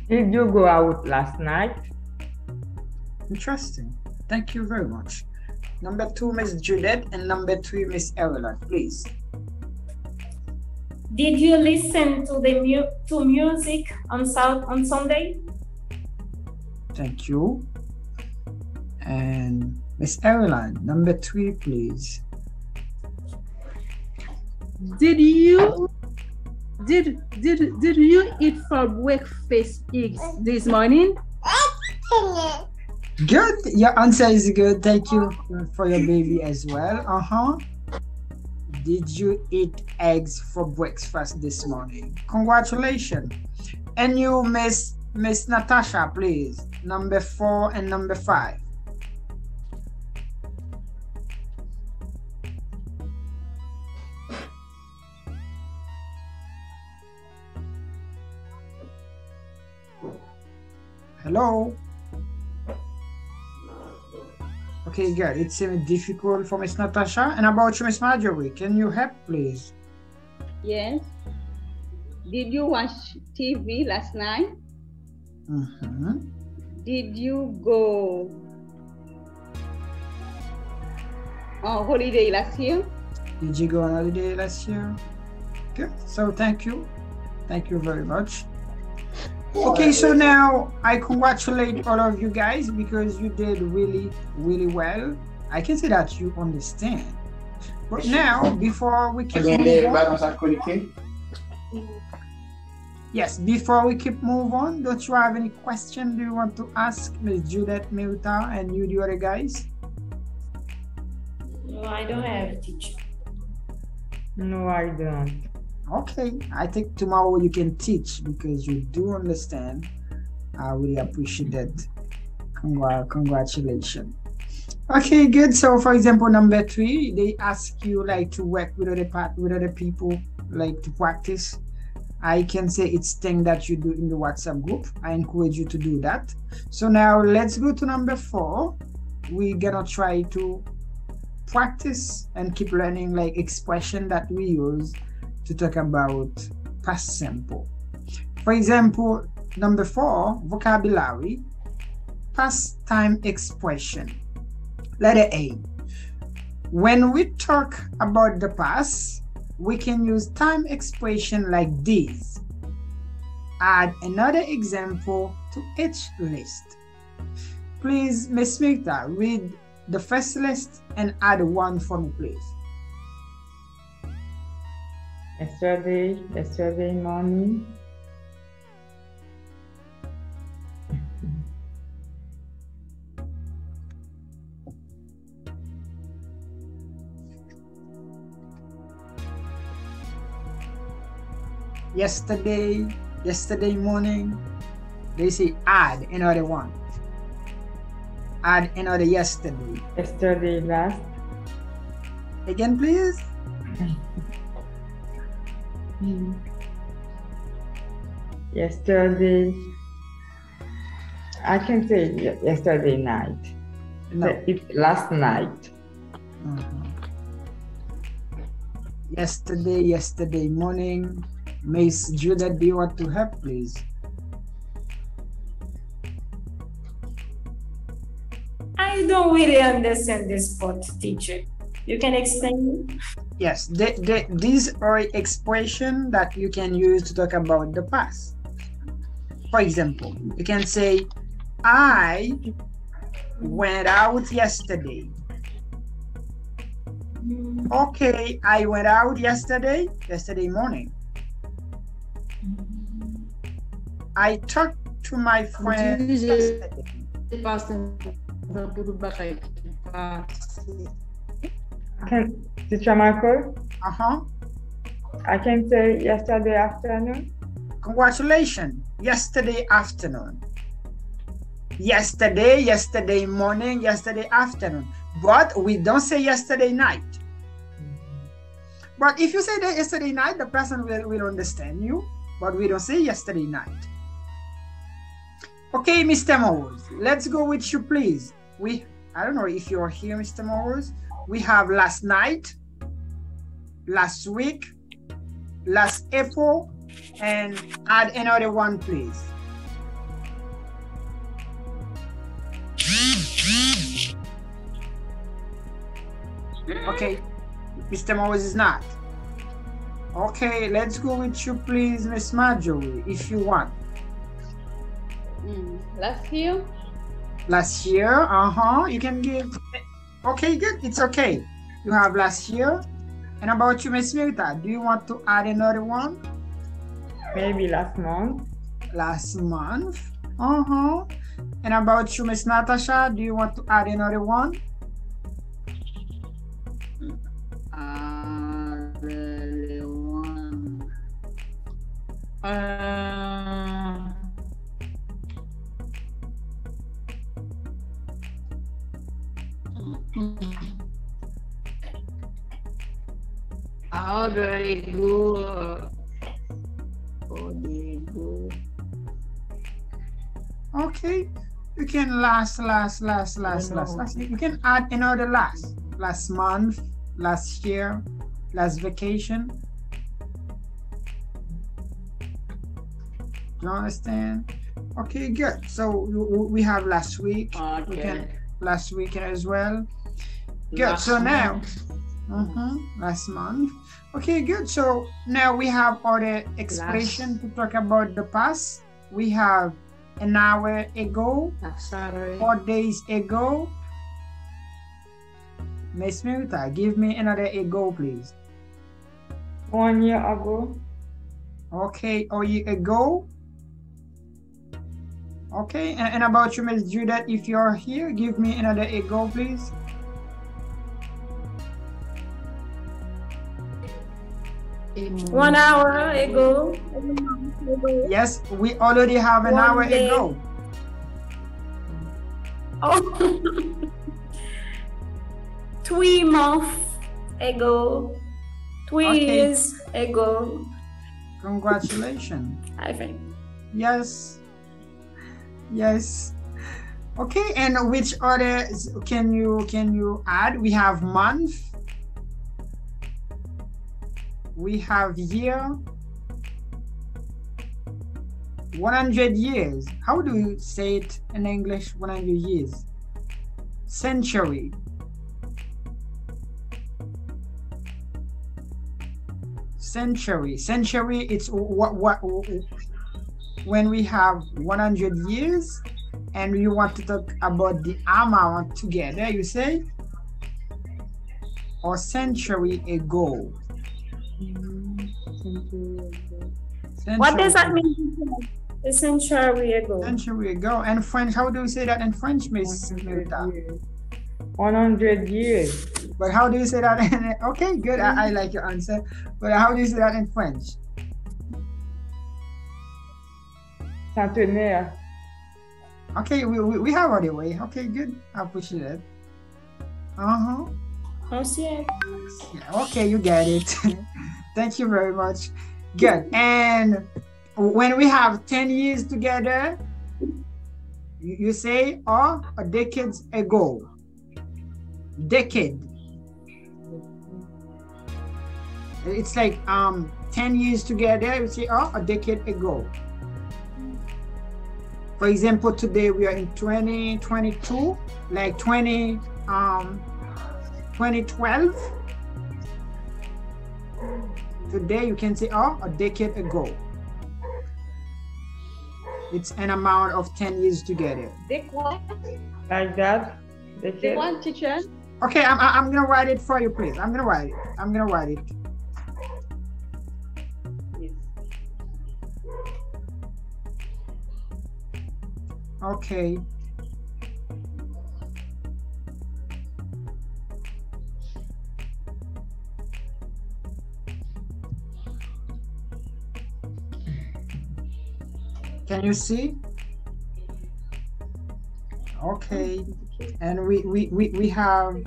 Speaker 9: Did you go out last night?
Speaker 1: Interesting. Thank you very much. Number 2, Miss Judith, and number 3, Miss Ireland, please.
Speaker 2: Did you listen to the music on Sunday?
Speaker 1: Thank you. And Miss Ireland, number 3, please.
Speaker 8: Did you eat for breakfast eggs this morning?
Speaker 1: Good. Your answer is good. Thank you for your baby as well. Did you eat eggs for breakfast this morning? Congratulations. And you, Miss Natasha, please. Number 4 and number 5. Hello. Okay, good. It seems difficult for Miss Natasha. And about you, Miss Marjorie, can you help, please?
Speaker 7: Yes. Did you watch TV last night? Did you go on holiday last year?
Speaker 1: Did you go on holiday last year? Good. So thank you. Thank you very much. Okay, so now I congratulate all of you guys because you did really, really well. I can say that you understand. But now, before we keep moving on, yes, before we keep moving on, don't you have any question do you want to ask Ms. Judith Milta and you, the other guys?
Speaker 2: No, I don't have, teacher.
Speaker 9: No, I don't.
Speaker 1: Okay, I think tomorrow you can teach because you do understand. I really appreciate that. Congratulations. Okay, good. So for example, number 3, they ask you like to work with other people, like to practice. I can say it's thing that you do in the WhatsApp group. I encourage you to do that. So now let's go to number 4. We're gonna try to practice and keep learning like expression that we use to talk about past simple. For example, number 4, vocabulary, past time expression. Letter A. When we talk about the past, we can use time expression like these. Add another example to each list. Please, Ms. Smita, read the first list and add one for me, please.
Speaker 9: Yesterday morning.
Speaker 1: Yesterday morning. They say add another one. Add another yesterday.
Speaker 9: Yesterday last.
Speaker 1: Again, please.
Speaker 9: Yesterday, I can say yesterday night.
Speaker 1: No.
Speaker 9: It's last night.
Speaker 1: Yesterday morning. Miss Judith, do you want to help, please?
Speaker 2: I don't really understand this part, teacher. You can explain?
Speaker 1: Yes, these are expressions that you can use to talk about the past. For example, you can say, I went out yesterday. Okay, I went out yesterday morning. I talked to my friend yesterday.
Speaker 9: Teacher Michael?
Speaker 1: Uh-huh.
Speaker 9: I can say yesterday afternoon.
Speaker 1: Congratulations. Yesterday afternoon. Yesterday morning, yesterday afternoon. But we don't say yesterday night. But if you say that yesterday night, the person will understand you. But we don't say yesterday night. Okay, Mr. Morris, let's go with you, please. I don't know if you're here, Mr. Morris. We have last night, last week, last April, and add another one, please. Okay, Mr. Morris is not. Okay, let's go with you, please, Miss Marjorie, if you want.
Speaker 7: Last year?
Speaker 1: Last year, you can give. Okay, good, it's okay. You have last year. And about you, Miss Mirta, do you want to add another one?
Speaker 9: Maybe last month.
Speaker 1: Last month. And about you, Miss Natasha, do you want to add another one?
Speaker 7: How do I go?
Speaker 1: Okay, you can last. You can add another last month, last year, last vacation. Do you understand? Okay, good. So we have last week.
Speaker 7: Okay.
Speaker 1: We can last week as well. Good.
Speaker 7: Last
Speaker 1: so now,
Speaker 7: month.
Speaker 1: Last month. Okay, good. So now we have other expression to talk about the past. We have an hour ago, 4 days ago. Miss Mirta, give me another ago, please.
Speaker 9: 1 year ago.
Speaker 1: Okay, a year ago. Okay, and about you, Miss Judith, if you're here, give me another ago, please.
Speaker 2: One hour ago.
Speaker 1: Yes, we already have an hour ago.
Speaker 2: Oh, 3 months ago, 3 years ago.
Speaker 1: Congratulations.
Speaker 2: I think.
Speaker 1: Yes. Yes. Okay, and which other can you add? We have month. We have year. 100 years. How do you say it in English? 100 years. Century. Century, it's what when we have 100 years and you want to talk about the amount together, you say, or century ago.
Speaker 2: What does that mean? A century ago.
Speaker 1: Century ago. And French, how do you say that in French, Miss Mirta?
Speaker 9: 100 years.
Speaker 1: But how do you say that in, okay, good, I like your answer. But how do you say that in French?
Speaker 9: Centenaire.
Speaker 1: Okay, we have other way. Okay, good. I appreciate it.
Speaker 2: Yeah.
Speaker 1: Okay, you get it. Thank you very much. Good. And when we have 10 years together, you say, a decade ago. Decade. It's like 10 years together, you say, a decade ago. For example, today we are in 2022, like 2012. Today you can say, a decade ago. It's an amount of 10 years together.
Speaker 9: Like that?
Speaker 7: The one, teacher?
Speaker 1: Okay, I'm gonna write it for you, please. I'm gonna write it.
Speaker 7: Yes.
Speaker 1: Okay. Can you see? Okay. And we have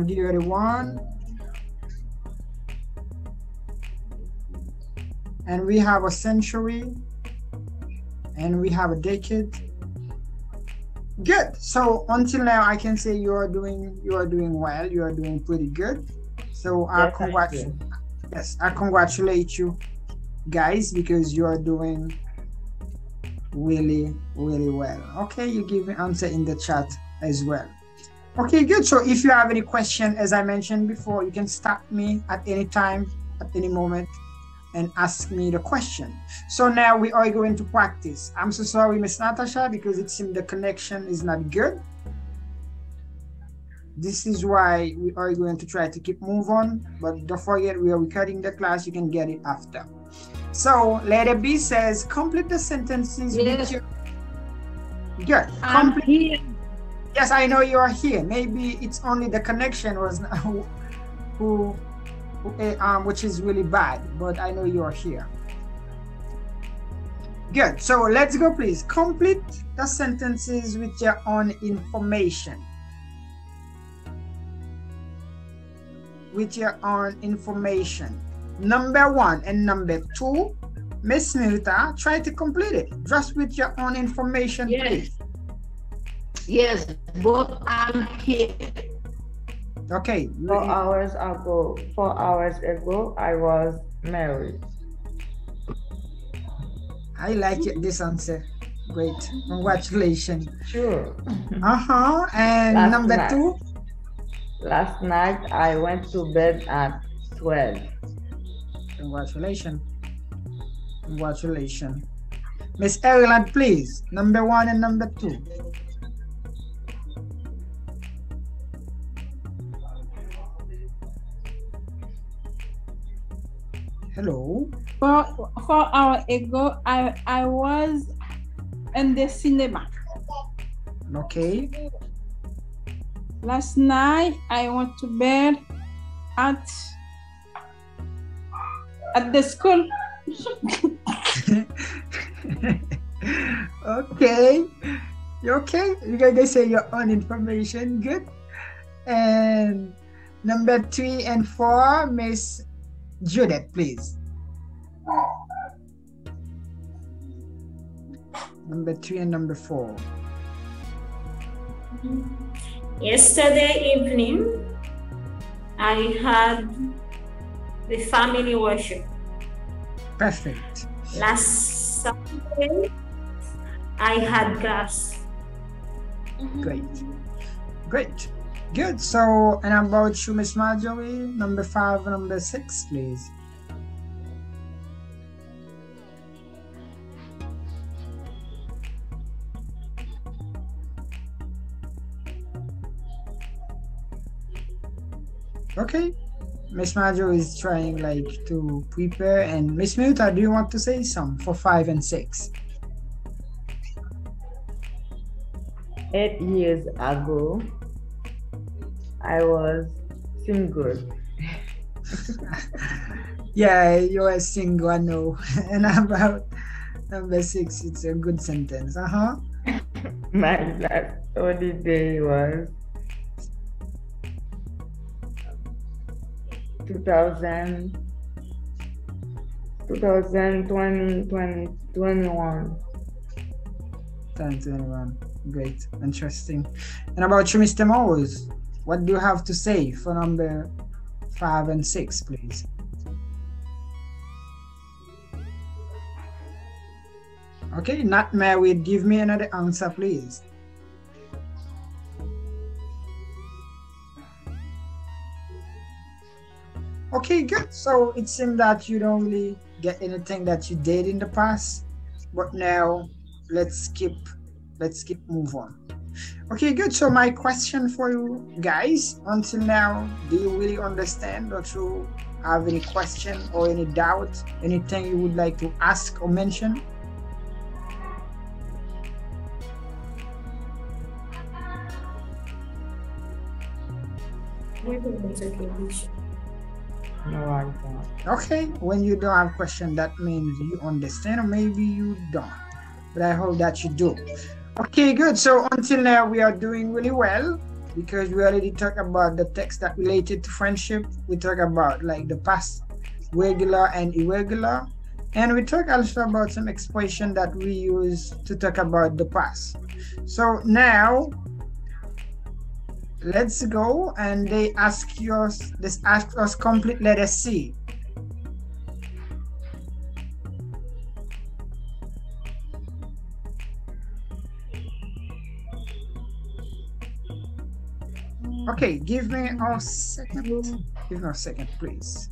Speaker 1: the other one. And we have a century. and we have a decade. Good. So until now, I can say you are doing well. You are doing pretty good. So I congratulate you guys, because you are doing really well. Okay, you give me answer in the chat as well. Okay, good. So if you have any question, as I mentioned before, you can stop me at any time, at any moment, and ask me the question. So now we are going to practice. I'm so sorry, Miss Natasha, because it seems the connection is not good. This is why we are going to try to keep move on, but don't forget we are recording the class. You can get it after. So letter B says complete the sentences with your... Good.
Speaker 8: I'm here.
Speaker 1: Yes, I know you are here. Maybe it's only the connection was which is really bad, but I know you are here. Good. So let's go, please. Complete the sentences with your own information. With your own information. Number 1 and number 2, Miss Milta, try to complete it just with your own information, please.
Speaker 10: Yes, but I'm here.
Speaker 1: Okay.
Speaker 9: 4 hours ago, I was married.
Speaker 1: I like this answer. Great. Congratulations.
Speaker 9: Sure.
Speaker 1: And
Speaker 9: Last
Speaker 1: number
Speaker 9: night.
Speaker 1: 2?
Speaker 9: Last night, I went to bed at 12.
Speaker 1: Congratulations. Congratulations. Miss Ireland, please. Number 1 and number 2. Hello.
Speaker 8: 4 hours ago, I was in the cinema.
Speaker 1: Okay.
Speaker 8: Last night, I went to bed at the school.
Speaker 1: Okay. You okay? You guys say your own information. Good. And number 3 and 4, Miss Judith, please. Number 3 and number 4.
Speaker 2: Yesterday evening, I had the family worship.
Speaker 1: Perfect.
Speaker 2: Last Saturday, I had class.
Speaker 1: Great. Great. Good. So, and about you, Miss Marjorie, number 5 and number 6, please. Okay. Miss Marjorie is trying like to prepare, and Miss Muta, do you want to say some for 5 and 6?
Speaker 9: 8 years ago, I was single.
Speaker 1: Yeah, you are single, I know. And about number 6, it's a good sentence.
Speaker 9: My last holiday was 2020, 2021.
Speaker 1: 2021. Great. Interesting. And about you, Mr. Mose, what do you have to say for number 5 and 6, please? Okay, not married. Give me another answer, please. Okay, good. So it seems that you don't really get anything that you did in the past, but now let's keep move on. Okay, good. So my question for you guys, until now, do you really understand, or to have any question or any doubt, anything you would like to ask or mention?
Speaker 9: No, I don't.
Speaker 1: Okay, when you don't have question, that means you understand, or maybe you don't. But I hope that you do. Okay, good. So until now, we are doing really well, because we already talked about the text that related to friendship. We talked about like the past, regular and irregular. And we talk also about some expression that we use to talk about the past. So now let's go, and they ask us complete letter C. Okay, give me a second. Give me a second, please.